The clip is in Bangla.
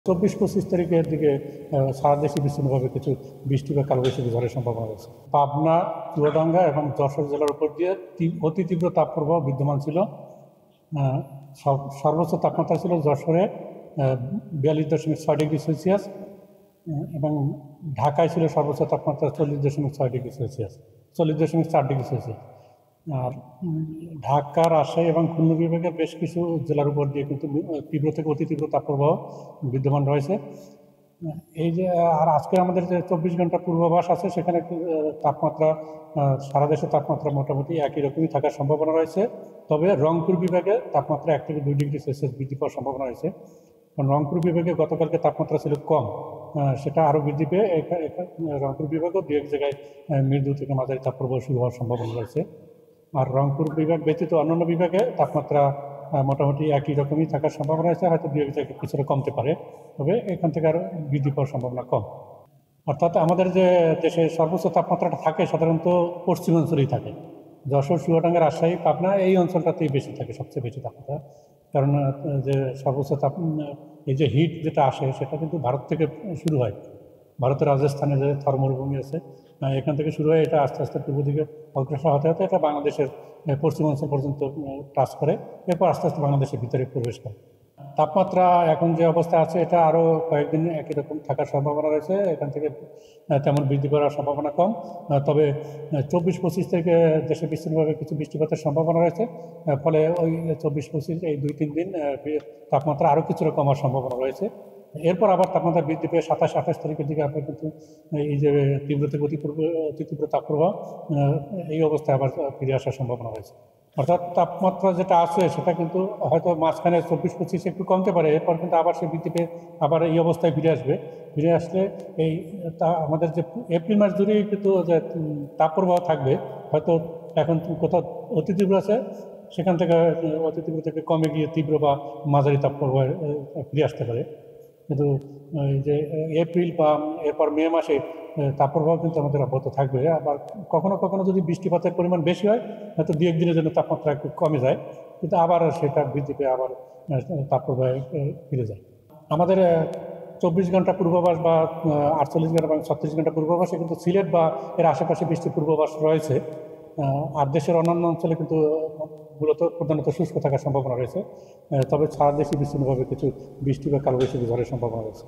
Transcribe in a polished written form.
24-25 তারিখের দিকে সারা দেশে বিচ্ছিন্নভাবে কিছু বৃষ্টি বা কালবৈশাখী ঝড়ের সম্ভাবনা রয়েছে। পাবনা, চুয়াডাঙ্গা এবং যশোর জেলার উপর দিয়ে অতি তীব্র তাপপ্রবাহ বিদ্যমান ছিল। সর্বোচ্চ তাপমাত্রা ছিল যশোরে 42.6 ডিগ্রি সেলসিয়াস এবং ঢাকায় ছিল সর্বোচ্চ তাপমাত্রা 40.6 ডিগ্রি সেলসিয়াস, 40.4 ডিগ্রি সেলসিয়াস। আর ঢাকা, রাজশাহী এবং খুলনা বিভাগের বেশ কিছু জেলার উপর দিয়ে কিন্তু তীব্র থেকে অতি তীব্র তাপপ্রবাহ বিদ্যমান রয়েছে। এই যে আর আজকে আমাদের যে 24 ঘন্টা পূর্বাভাস আছে, সেখানে তাপমাত্রা সারা দেশে তাপমাত্রা মোটামুটি একই রকমই থাকার সম্ভাবনা রয়েছে। তবে রংপুর বিভাগে তাপমাত্রা 1 থেকে 2 ডিগ্রি সেলসিয়াস বৃদ্ধি পাওয়ার সম্ভাবনা রয়েছে। কারণ রংপুর বিভাগে গতকালকে তাপমাত্রা ছিল কম, সেটা আরও বৃদ্ধি পেয়ে রংপুর বিভাগও দু এক জায়গায় মৃদু থেকে মাঝারি তাপপ্রবাহ শুরু হওয়ার সম্ভাবনা রয়েছে। আর রংপুর বিভাগ ব্যতীত অন্যান্য বিভাগে তাপমাত্রা মোটামুটি একই রকমই থাকার সম্ভাবনা আছে, হয়তো দু এক জায়গায় কিছুটা কমতে পারে, তবে এখান থেকে আরও বৃদ্ধি পাওয়ার সম্ভাবনা কম। অর্থাৎ আমাদের যে দেশে সর্বোচ্চ তাপমাত্রাটা থাকে সাধারণত পশ্চিমাঞ্চলেই থাকে। যশোর, চুয়াডাঙ্গা, রাজশাহী, পাবনা এই অঞ্চলটাতেই বেশি থাকে, সবচেয়ে বেশি তাপমাত্রা। কারণ যে সর্বোচ্চ এই যে হিট যেটা আসে সেটা কিন্তু ভারত থেকে শুরু হয়। ভারতের রাজস্থানে যে থর মরুভূমি আছে, এখান থেকে শুরু হয়, এটা আস্তে আস্তে পূর্ব দিকে অগ্রসর হতে হতে এটা বাংলাদেশের পশ্চিমাঞ্চল পর্যন্ত টাচ করে, এরপর আস্তে আস্তে বাংলাদেশের ভিতরে প্রবেশ করে। তাপমাত্রা এখন যে অবস্থা আছে এটা আরও কয়েকদিন একই রকম থাকার সম্ভাবনা রয়েছে, এখান থেকে তেমন বৃদ্ধি করার সম্ভাবনা কম। তবে 24-25 থেকে দেশে বিচ্ছিন্নভাবে কিছু বৃষ্টিপাতের সম্ভাবনা রয়েছে, ফলে ওই 24-25 এই 2-3 দিন তাপমাত্রা আরও কিছুটা কমার সম্ভাবনা রয়েছে। এরপর আবার তাপমাত্রা বৃদ্ধি পেয়ে 27-28 তারিখের দিকে আপনার কিন্তু এই যে তীব্র থেকে অতি তীব্র তাপপ্রবাহ এই অবস্থায় আবার ফিরে আসার সম্ভাবনা রয়েছে। অর্থাৎ তাপমাত্রা যেটা আছে সেটা কিন্তু হয়তো মাঝখানে 24-25 একটু কমতে পারে, এরপর কিন্তু আবার সে বৃদ্ধি পেয়ে আবার এই অবস্থায় ফিরে আসবে। ফিরে আসলে এই আমাদের যে এপ্রিল মাস জুড়েই কিন্তু যে তাপপ্রবাহ থাকবে, হয়তো এখন কোথাও অতি তীব্র আছে, সেখান থেকে অতি তীব্র থেকে কমে গিয়ে তীব্র বা মাঝারি তাপপ্রবাহ ফিরে আসতে পারে। কিন্তু এই যে এপ্রিল বা এরপর মে মাসে তাপপ্রবাহ কিন্তু আমাদের অব্যাহত থাকবে। আবার কখনো কখনো যদি বৃষ্টিপাতের পরিমাণ বেশি হয়, হয়তো 2-1 দিনের জন্য তাপমাত্রা একটু কমে যায়, কিন্তু আবার সেটা বৃদ্ধি পেয়ে আবার তাপপ্রবাহে ফিরে যায়। আমাদের 24 ঘন্টা পূর্বাভাস বা 48 ঘন্টা বা 36 ঘন্টা পূর্বাভাসে কিন্তু সিলেট বা এর আশেপাশে বৃষ্টির পূর্বাভাস রয়েছে। আর দেশের অন্যান্য অঞ্চলে কিন্তু মূলত প্রধানত শুষ্ক থাকার সম্ভাবনা রয়েছে। তবে সারা দেশে বিচ্ছিন্নভাবে কিছু বৃষ্টি বা কালবৈশাখী ঝড়ের সম্ভাবনা রয়েছে।